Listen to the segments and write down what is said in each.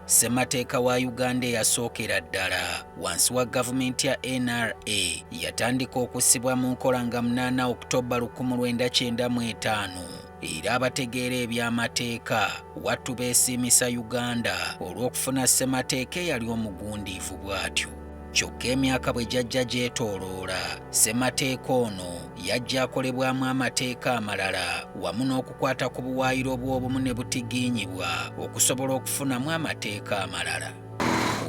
Ssemateeka wa Uganda eyasookera ddala wansi wa gavumenti ya NRA yatandika okussibwa mu nkola nga 8 Oktoba 1995 era abategeera eby'amateeka wattu beesiimisa Uganda olw'okufuna ssemateeka eyali omugundiivu bw'atyo. Kyokka emyaka bwe gyajja gyetooloola, ssemateeka ono yajja akolebwamu amateeka amalala wamu n'okukwata ku buwaayiro bw'obumu ne butigiinyibwa okusobola okufunamu amateeka amalala.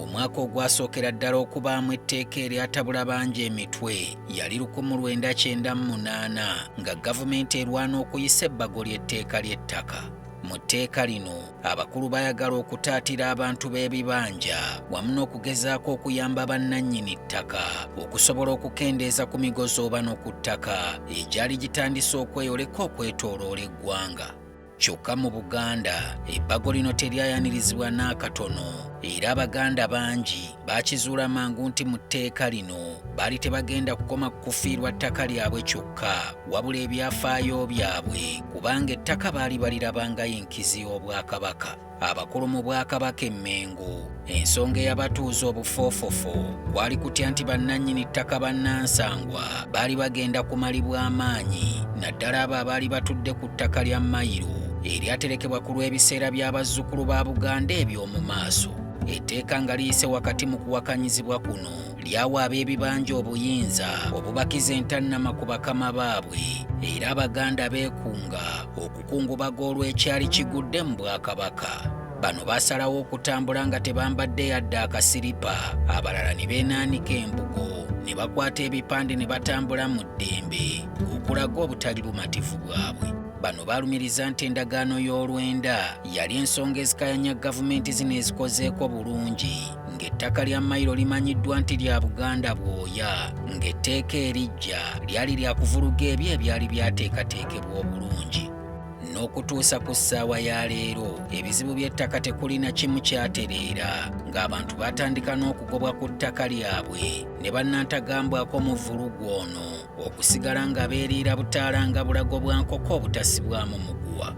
Omwaka ogwasookera ddala okubaamu etteeka eryatabula bangi emitwe yali 1998 nga gavumenti erwana okuyisa ebbago ly'etteeka ly'ettaka. Mu tteeka lino abakulu bayagala okutaatira abantu b'ebibanja wamu n'okugezaako okuyamba bannannyini ttaka okusobola okukendeeza ku migozo oba n'oku ttaka egyali gitandise okweyoleka okwetooloola eggwanga. Kyokka mu Buganda ebbago lino teryayanirizibwa n'akatono era Abaganda bangi baakizuula mangu nti mu tteeka lino baali tebagenda kukoma kufiirwa ttaka lyabwe kyokka wabula ebyafaayo byabwe kubanga ettaka baali balirabangayo enkizi y'Obwakabaka. Abakulu mu Bwakabaka e Mengo ensonga eyabatuuza obufoofofo kwali kutya nti bannannyini ttaka bannansangwa baali bagenda kumalibwa amaanyi naddala abo abaali batudde ku ttaka lya Mayiro eryaterekebwa ku lw'ebiseera by'abazzukulu ba Buganda eby'omu maaso. Etteeka nga liyise wakati mu kuwakanyizibwa kuno lyawa ab'ebibanja obuyinza obubakiza entannama ku bakama baabwe era Abaganda beekunga okukungubaga olw'ekyali kigudde mu Bwakabaka. Bano baasalawo okutambula nga tebambadde yadde akasiripa, abalala ne beenaanika embugo ne bakwata ebipande ne batambula mu ddembe okulaga obutali bumativu bwabwe. Bano baalumiriza nti endagaano y'olwenda yali ensonga ezikayanya gavumenti zino ezikozeeko bulungi, ng'ettaka lya Mayiro limanyiddwa nti lya Buganda bwoya, ng'etteeka erijja lyali lya kuvuluga ebyo ebyali byateekateekebwa obulungi. N'okutuusa ku ssaawa ya leero ebizibu by'ettaka tekulina kimu kyatereera ng'abantu batandika n'okugobwa ku ttaka lyabwe ne bannantagambwako mu vulugu ono okusigala nga beeriira butaala nga bulago bwa nkoko obutasibwamu muguwa.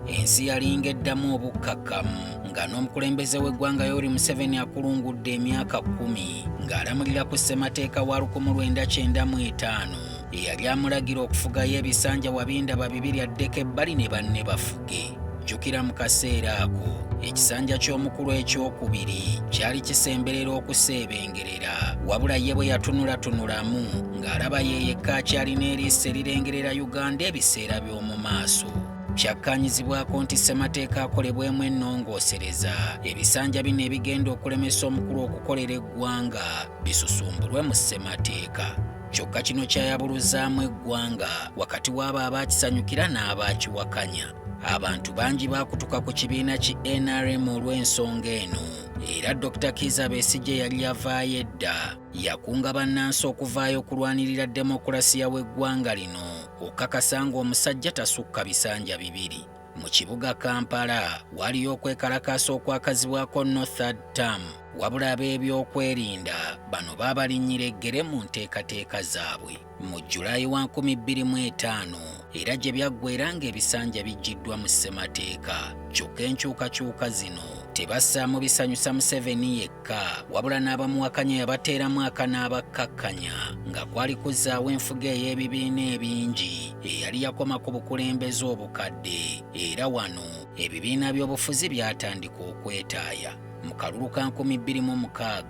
Ensi yalingeddamu obukkakkamu nga n'omukulembeze w'eggwanga Yoweri Museveni akulungudde emyaka 10 ng'alamulira ku ssemateeka wa 1995 eyali amulagira okufugayo ebisanja wabindaba 2 addeko ebbali ne banne bafuge. Jjukira mu kaseera ako ekisanja ky'omukulu ekyokubiri kyali kisemberera okuseebengerera wabula ye bwe yatunulatunulamu ng'alaba ye yekka akyalina eriiso erirengerera Uganda ebiseera by'omu maaso. Kyakkanyizibwako nti ssemateeka akolebwemu ennongoosereza ebisanja bino ebigenda okulemesa omukulu okukolera eggwanga bisusumbulwe mu ssemateeka. Kyokka kino kyayabuluzaamu eggwanga wakati w'abo abaakisanyukira n'abaakiwakanya. Abantu bangi baakutuka ku kibiina ki NRM olw'ensonga eno era Dr. Kizza Besigye yali yavaayo edda yakunga bannansi okuvaayo okulwanirira demokulasiya w'eggwanga lino okukakasa ng'omusajja tasukka bisanja 2. Mu kibuga Kampala waliyo okwekalakaasa okwakazibwako no third term wabula ab'ebyokwerinda bano baabalinnyira eggere mu nteekateeka zaabwe. Mu Julayi wa 2005 era gye byaggweera ng'ebisanja bijjiddwa mu ssemateeka. Kyokka enkyukakyuka zino tebassaamu bisanyusa Museveni yekka wabula n'abamuwakanya yabateeramu akanaabakkakkanya nga kwali kuzzaawo enfuga ey'ebibiina ebingi eyali yakoma ku bukulembeze obukadde era wano ebibiina by'obufuzi byatandika okwetaaya. Mu kalulu ka 2006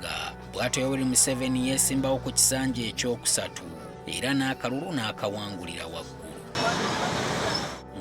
bw'atyo Yoweri Museveni yeesimbawo ku kisanja ekyokusatu era n'akalulu n'akawangulira waggulu.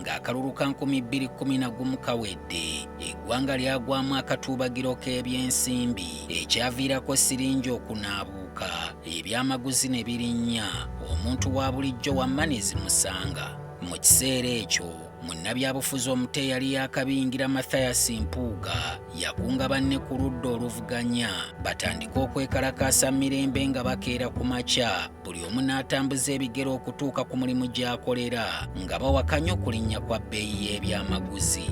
Ng'akalulu ka 2011 kawedde eggwanga lyagwamu akatuubagiro k'ebyensimbi ekyaviirako siringi okunaabuuka, ebyamaguzi ne birinnya, omuntu wa bulijjo wamma ne zimusanga. Mu kiseera ekyo munnabyabufuzi omuto eyali yakabingira Mathias Mpuuga yakunga banne ku ludda oluvuganya batandika okwekalakaasa mirembe nga bakeera ku makya buli omu n'atambuza ebigero okutuuka ku mulimu gy'akolera nga bawakanya okulinnya kwa bbeeyi y'ebyamaguzi.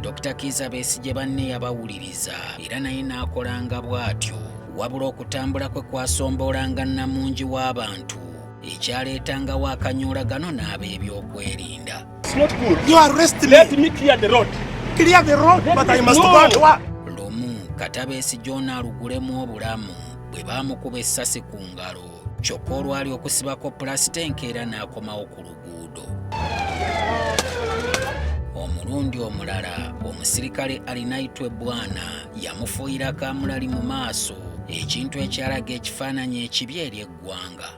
Dr. Kizza Besigye banne yabawuliriza era naye n'akolanga bw'atyo wabula okutambula kwe kwasomboolanga nnamungi w'abantu ekyaleetangawo akanyoolagano n'ab'ebyokwerinda. It's not good. You arrest me. Let me clear the road. clear the road, but I must go and work. Lumu Katabeesi John alugulemu obulamu bwe baamukuba essasi ku ngalo kyokka olwali okusibako pulasitenka era n'akomawo ku luguudo. Omulundi omulala omusirikale alinaitwe Bwana yamufuuyira kaamulali mu maaso, ekintu ekyalaga ekifaananyi ekibi eri eggwanga.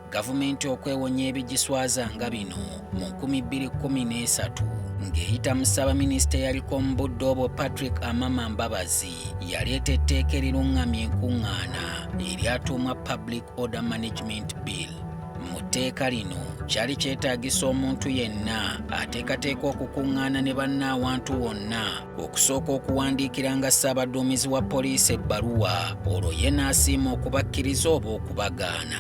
Gavumenti okwewonya ebigiswaza nga bino mu 2013 ng'eyita mu Ssaabaminisita eyaliko mu budde obwo Patrick Amama Mbabazi yaleeta etteeka eriruŋŋamya enkuŋŋaana eryatuumwa Public Order Management Bill. Mu tteeka lino kyali kyetaagisa omuntu yenna ateekateeka okukuŋŋaana ne banne awantu wonna okusooka okuwandiikiranga Ssaabaduumizi wa poliisi ebbaluwa olwo ye n'asiima okubakkiriza oba okubagaana.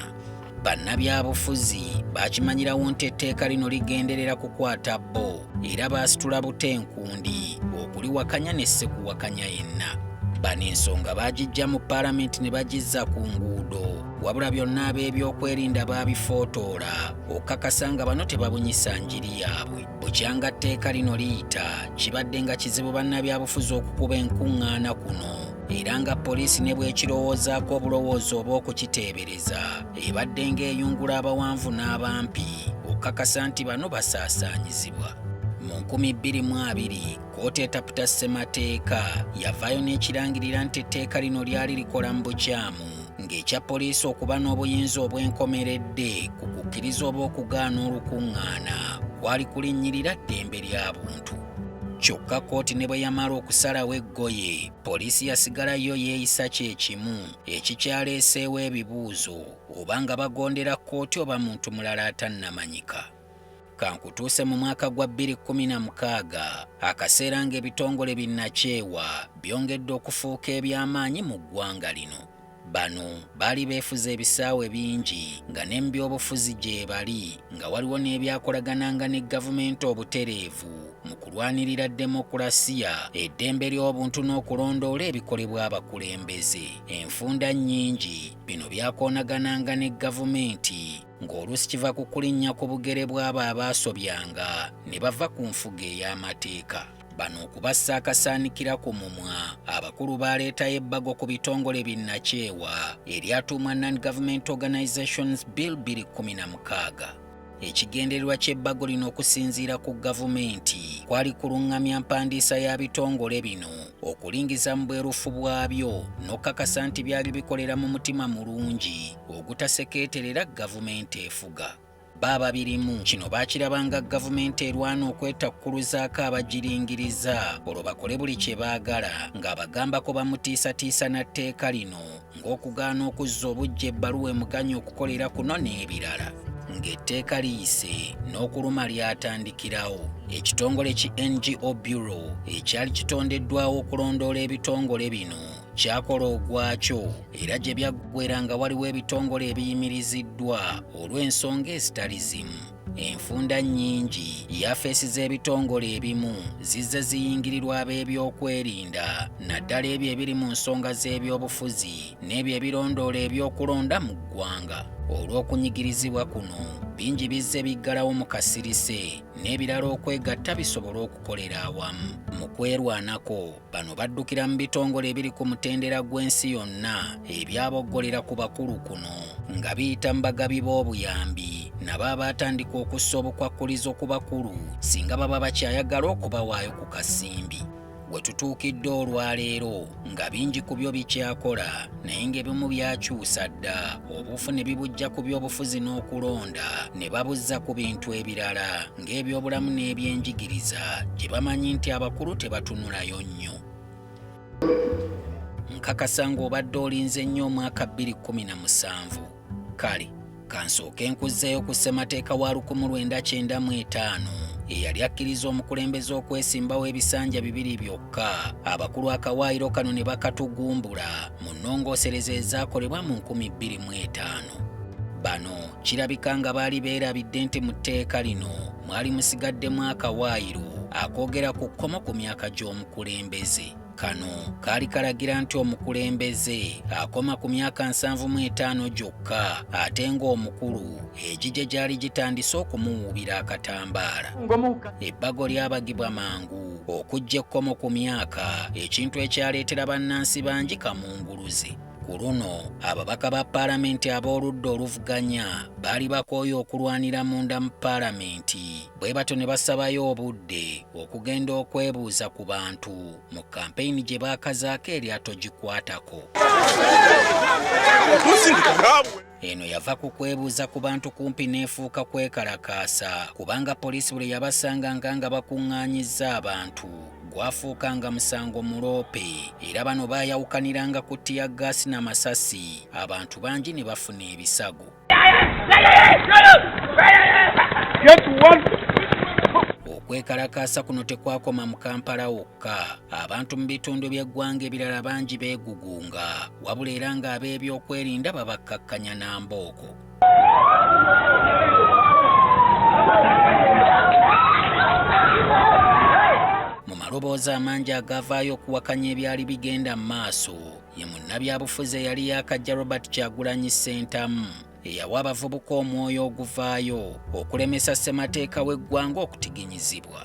Bannabyabufuzi bakimanyirawo nti etteeka lino ligenderera kukwata bbo era baasitula butenkundi okuliwakanya ne ssekuwakanya yenna. Bano ensonga baagijja mu Paalamenti ne bagizza ku nguudo, wabula byonna ab'ebyokwerinda baabifootoora okukakasa nga bano tebabunyisa njiri yaabwe. Bukyanga tteeka lino liyita kibadde nga kizibu bannabyabufuzi okukuba enkuŋŋaana kuno, era nga poliisi ne bw'ekirowoozaako obulowoozi oba okukiteebereza ebadde ng'eyungula abawanvu n'abampi okukakasa nti bano basaasaanyizibwa. Mu 2020 kkooti etaputa ssemateeka yavaayo n'ekirangirira nti etteeka lino lyali likola mu bukyamu, ng'ekya poliisi okuba n'obuyinza obwenkomeredde ku kukkiriza oba okugaana olukuŋŋaana kwali kulinnyirira ddembe lya buntu. Kyokka kkooti ne bwe yamala okusalawo eggoye, poliisi yasigalayo yeeyisa kyekimu ekikyaleeseewo ebibuuzo oba nga bagondera kkooti oba muntu mulala atannamanyika. Kankutuuse mu mwaka gwa 2016 akaseera ng'ebitongole binnakyewa byongedde okufuuka eby'amaanyi mu ggwanga lino. Bano baali beefuza ebisaawe bingi nga ne mu byobufuzi gye bali nga waliwo n'ebyakolagananga ne gavumenti obutereevu mu kulwanirira demokulasiya, eddembe ly'obuntu n'okulondoola ebikolebwa abakulembeze. Enfunda nnyingi bino byakoonagananga ne gavumenti ng'oluusi kiva ku kulinnya ku bugere bw'abo abaasobyanga ne bava ku nfuga ey'amateeka. Bano okubassa akasaanikira ku mumwa, abakulu baaleetayo ebbago ku bitongole binnakyewa eryatuumwa Non-Government Organizations Bill 2016. Ekigendererwa ky'ebbago lino okusinziira ku gavumenti kwali kuluŋŋamya mpandiisa ya bitongole bino, okulingiza mu bwerufu bwabyo n'okukakasa nti byali bikolera mu mutima mulungi ogutasekeeterera gavumenti efuga. Baba birimu kino baakirabanga gavumenti erwana okwetakkuluzaako abagiringiriza olwo bakole buli kye baagala, ng'abagambako bamutiisatiisa na tteeka lino ng'okugaana okuzza obujja ebbaluwa emuganya okukolera kuno n'ebirala. Ng'etteeka liyise n'okuluma lyatandikirawo, ekitongole ki NGO Bureau ekyali kitondeddwawo okulondoola ebitongole bino kyakola ogwakyo, era gye byaggwera nga waliwo ebitongole ebiyimiriziddwa olw'ensonga ezitali zimu. Enfunda nnyingi yafeesi z'ebitongole ebimu zizze ziyingirirwa ab'ebyokwerinda, naddala ebyo ebiri mu nsonga z'ebyobufuzi n'ebyo ebirondoola ebyokulonda mu ggwanga. Olw'okunyigirizibwa kuno, bingi bizze biggalawo mu kasirise n'ebirala okwegatta bisobole okukolera awamu. Mu kwerwanako, bano baddukira mu bitongole ebiri ku mutendera gw'ensi yonna ebyaboggolera ku bakulu kuno, nga biyita mu bagabi b'obuyambi nabo abaatandika okussa obukwakkulizo ku bakulu singa baba bakyayagala okubawaayo ku kasimbi. We tutuukidde olwaleero nga bingi ku byo bikyakola, naye ng'ebimu byakyusa dda, obufu ne bibujja ku by'obufuzi n'okulonda ne babuzza ku bintu ebirala ng'ebyobulamu n'ebyenjigiriza gye bamanyi nti abakulu tebatunulayo nnyo. Nkakasa ng'obadde olinze nnyo omwaka 2017. Kale kansooke nkuzzeeyo ku ssemateeka wa 1995 eyali akkiriza omukulembeze okwesimbawo ebisanja 2 byokka, abakulu akawaayiro kano ne bakatugumbula mu nnongoosereza ezaakolebwa mu 2005. Bano kirabika nga baali beerabidde nti mu tteeka lino mwali musigaddemu akawaayiro akoogera ku kkomo ku myaka gy'omukulembeze. Kano kaali kalagira nti omukulembeze akoma ku myaka 75 gyokka, ate ng'omukulu egigye gyali gitandise okumuwuubira akatambaala. Ebbago lyabagibwa mangu okujja ekkomo ku myaka, ekintu ekyaleetera bannansi bangi kamunguluze. Ku luno ababaka ba paalamenti ab'oludda oluvuganya baali bakooye okulwanira munda mu paalamenti, bwe batyo ne basabayo obudde okugenda okwebuuza ku bantu mu kampeyini gye baakazaako eryato gikwatako. Eno yava ku kwebuuza ku bantu kumpi n'efuuka kwekalakaasa, kubanga poliisi bwe yabasanganga nga bakuŋŋaanyizza abantu gwafuukanga musango muloope, era bano baayawukaniranga ku tiyaggaasi n'amasasi, abantu bangi ne bafuna ebisago. Okwekalakaasa kuno tekwakoma mu Kampala wokka. Abantu mu bitundu by'eggwanga ebirala bangi beegugunga, wabula era ng'ab'ebyokwerinda babakkakkanya na mbooko. Mu maloboozi amangi agavaayo okuwakanya ebyali bigenda mu maaso, ye munnabyabufuzi eyali yaakajja Robert Kyagulanyi Ssentamu, eyawa abavubuka omwoyo oguvaayo okulemesa ssemateeka w'eggwanga okutiginyizibwa.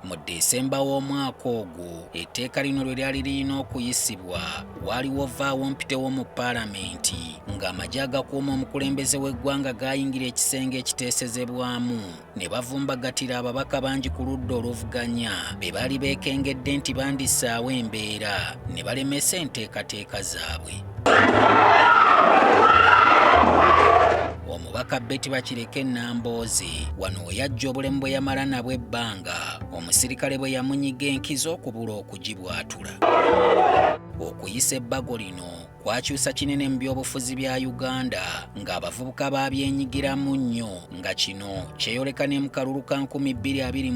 Mu Desemba w'omwaka ogwo, etteeka lino lwe lyali lirina okuyisibwa, waaliwo vaawo mpitewo mu paalamenti ng'amagye agakuuma omukulembeze w'eggwanga gaayingira ekisenge ekiteesezebwamu ne bavumbagatira ababaka bangi ku ludda oluvuganya be baali beekengedde nti bandissaawo embeera ne balemesa enteekateeka zaabwe. Omubaka Betty Bakireke Nambooze wano we yajja obulemu bwe yamala nabwo ebbanga, omusirikale bwe yamunyiga enkizo okubula okugibwatula. Okuyisa ebbago lino kwakyusa kinene mu byobufuzi bya Uganda ng'abavubuka baabyenyigiramu nnyo, nga kino kyeyoleka ne mu kalulu ka 2021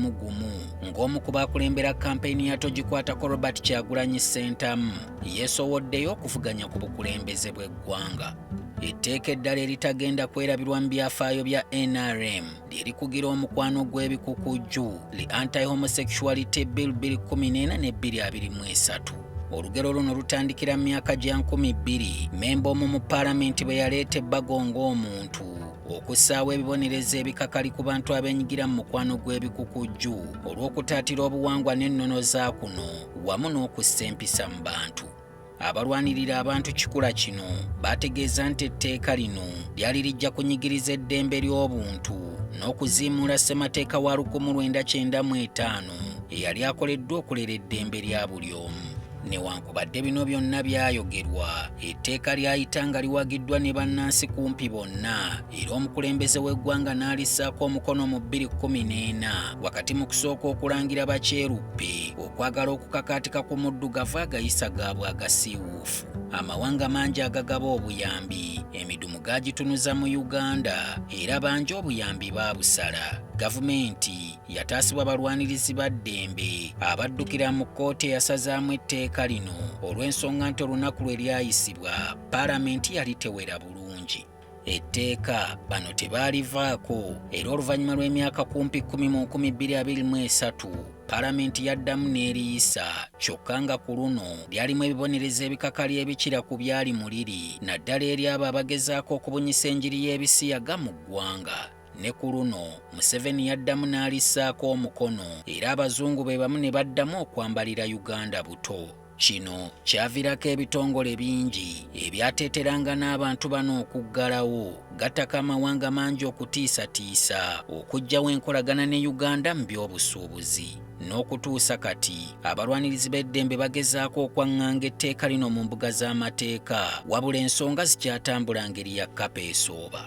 ng'omu ku baakulembera kampeyini ya Togikwatako Robert Kyagulanyi Ssentamu yeesowoddeyo okuvuganya ku bukulembeze bw'eggwanga. Etteeka eddala eritagenda kwerabirwa mu byafaayo bya NRM lye likugira omukwano gw'ebikukujju li Anti-Homosexuality Bill 2014 ne 2023. Olugero luno lutandikira mu myaka gya 2000 memba omu mu paalamenti bwe yaleeta ebbago ng'omuntu okussaawo ebibonerezo ebikakali ku bantu abeenyigira mu mukwano gw'ebikukujju olw'okutaatira obuwangwa n'ennono za kuno wamu n'okussa empisa mu bantu. Abalwanirira abantu kikula kino bategeeza nti etteeka lino lyali lijja kunyigiriza eddembe ly'obuntu n'okuziimula ssemateeka wa 1995 eyali akoleddwa okulera eddembe lya buli omu. Newankubadde bino byonna byayogerwa, etteeka lyayita nga liwagiddwa ne bannansi kumpi bonna, era omukulembeze w'eggwanga n'alissaako omukono mu 2014 wakati mu kusooka okulangira bakyeruppe okwagala okukakaatika ku muddugavu agayisa gaabwe agasiiwuufu. Amawanga mangi agagaba obuyambi, emidumu gaagitunuza mu Uganda era bangi obuyambi baabusala. Gavumenti yataasibwa abalwanirizi ba ddembe abaddukira mu kkooti eyasazaamu etteeka lino olw'ensonga nti olunaku lwe lyayisibwa paalamenti yali tewera bulungi. Etteeka bano tebaalivaako era oluvannyuma lw'emyaka kumpi 10 mu 2023 paalamenti yaddamu n'eriyisa, kyokka nga ku luno lyalimu ebibonerezo ebikakali ebikira ku byali mu liri, naddala eri abo abagezaako okubunyisa enjiri y'ebisiyaga mu ggwanga. Ne ku luno Museveni yaddamu n'alissaako omukono era abazungu be bamu ne baddamu okwambalira Uganda buto. Kino kyaviirako ebitongole bingi ebyateeteranga n'abantu bano okuggalawo gattaka amawanga mangi okutiisatiisa okuggyawo enkolagana ne Uganda mu by'obusuubuzi. N'okutuusa kati abalwanirizi b'eddembe bagezaako okwaŋŋanga etteeka lino mu mbuga z'amateeka, wabula ensonga zikyatambula ngeri ya kkapa esooba.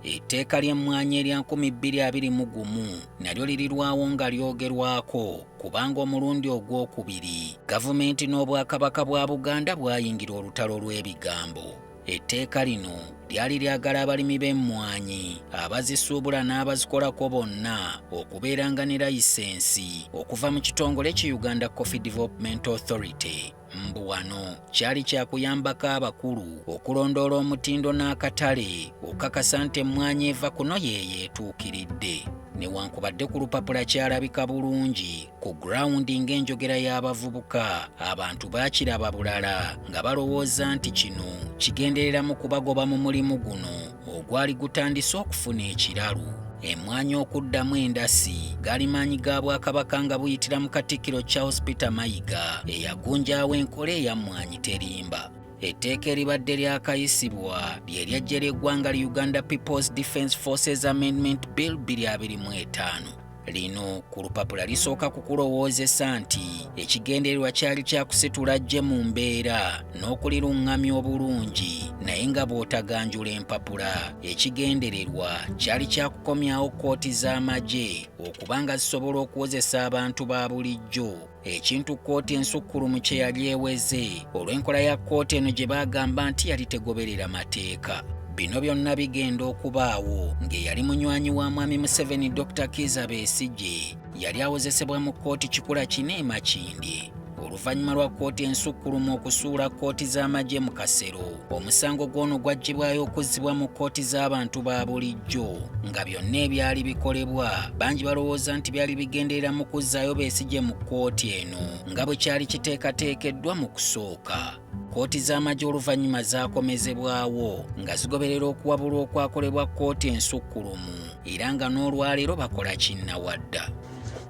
Etteeka ly'emmwanyi erya 2021 nalyo lirirwawo nga lyogerwako kubanga omulundi ogwokubiri gavumenti n'obwakabaka bwa Buganda bwayingira olutalo lw'ebigambo. Etteeka lino lyali lyagala abalimi b'emmwanyi abazisuubula n'abazikolako bonna okubeeranga ne layisensi okuva mu kitongole ki Uganda Coffee Development Authority. Mbu wano kyali kyakuyambako abakulu okulondoola omutindo n'akatale okukakasa nti emmwanyi eva kuno yeetuukiridde. Newankubadde ku lupapula kyalabika bulungi, ku gurawundi ng'enjogera y'abavubuka abantu baakiraba bulala nga balowooza nti kino kigenderera mu kubagoba mu mulimu guno ogwali gutandise okufuna ekiralu. Emwanyi okuddamu endasi gaali maanyi ga Bwakabaka nga buyitira mu Katikkiro Charles Peter Mayiga eyagunjaawo enkola eya mmwanyi terimba. Etteeka eribadde lyakayisibwa lye ly'eggye ly'eggwanga Uganda People's Defence Forces Amendment Bill 2025. Lino ku lupapula lisooka kukulowoozesa nti ekigendererwa kyali kyakusitula ggye mu mbeera n'okuliruŋŋamya obulungi, naye nga bw'otaganjula empapula ekigendererwa kyali kyakukomyawo kkooti z'amagye okuba nga zisobola okuwozesa abantu ba bulijjo, ekintu kkooti ensukkulumu kye yali eweze olw'enkola ya kkooti eno gye baagamba nti yali tegoberera mateeka. Bino byonna bigenda okubaawo ng'eyali munywanyi wa Mwami Museveni Dr. Kizza Besigye yali awozesebwa mu kkooti kikula 4 e Makindye. Oluvannyuma lwa kkooti ensukkulumu okusuula kkooti z'amagye mu Kasero, omusango gw'ono gwaggyibwayo okuzzibwa mu kkooti z'abantu ba bulijjo, nga byonna ebyali bikolebwa bangi balowooza nti byali bigenderera mu kuzzaayo Besigye mu kkooti eno nga bwe kyali kiteekateekeddwa mu kusooka. Kkooti z'amagye oluvannyuma zaakomezebwawo nga zigoberera okuwabulwa okwakolebwa kkooti ensukkulumu era nga n'olwaleero bakola kinnawadda.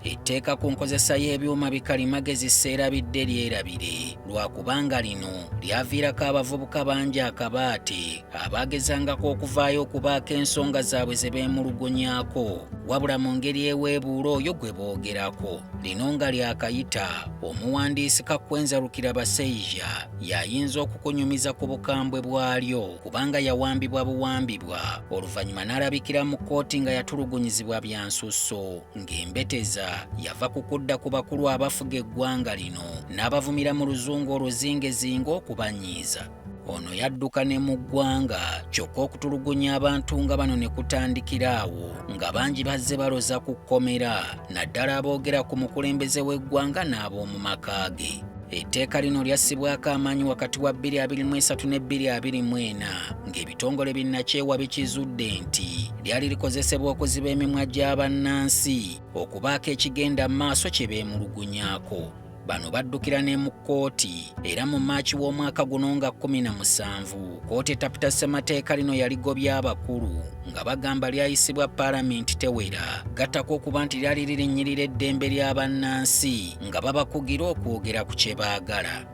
Etteeka ku nkozesa y'ebyuma bikalimagezi sseerabidde lyerabire lwakubanga lino lyaviirako abavubuka bangi akabaate abaagezangako okuvaayo okubaako ensonga zaabwe ze beemulugunyaako, wabula mu ngeri eweebuula oyo gwe boogerako. Lino nga lyakayita, omuwandiisi Kakwenza Rukirabaseija y'ayinza okukunyumiza ku bukambwe bwalyo kubanga yawambibwa buwambibwa oluvannyuma n'alabikira mu kkooti nga yatulugunyizibwa bya nsusso, ng'embeteza yava ku kudda ku bakulu abafuga eggwanga lino n'abavumira mu luzungu oluzingezinga okubanyiiza. Ono yadduka ne mu ggwanga kyokka okutulugunya abantu nga bano ne kutandikiraawo nga bangi bazze baloza ku kkomera, naddala aboogera ku mukulembeze w'eggwanga n'ab'omu maka ge. Etteeka lino lyassibwako amaanyi wakati wa 2023 ne 2024 ng'ebitongole binnakyewa bikizudde nti lyali likozesebwa okuziba emimwa gy'abannansi okubaako ekigenda mu maaso kye beemulugunyaako. Bano baddukira ne mu kkooti era mu Maaci w'omwaka guno nga 17 kkooti etapita ssemateeka lino yaligobya abakulu nga bagamba lyayisibwa Paalamenti tewera, gattako okuba nti lyali lirinyirira eddembe ly'abannansi nga babakugira okwogera ku kye baagala.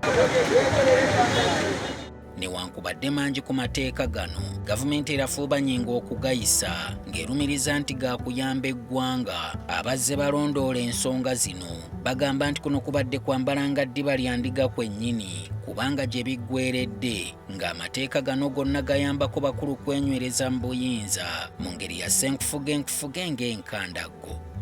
Newankubadde mangi ku mateeka gano, gavumenti erafuubanyinga okugayisa ng'erumiriza nti gaakuyamba eggwanga. Abazze balondoola ensonga zino bagamba nti kuno kubadde kwambala nga ddiba lya ndiga kwennyini kubanga gye biggweredde ng'amateeka gano gonna gayambako bakulu kwenywereza mu buyinza mu ngeri ya ssenkufuge ng'enkandaggo.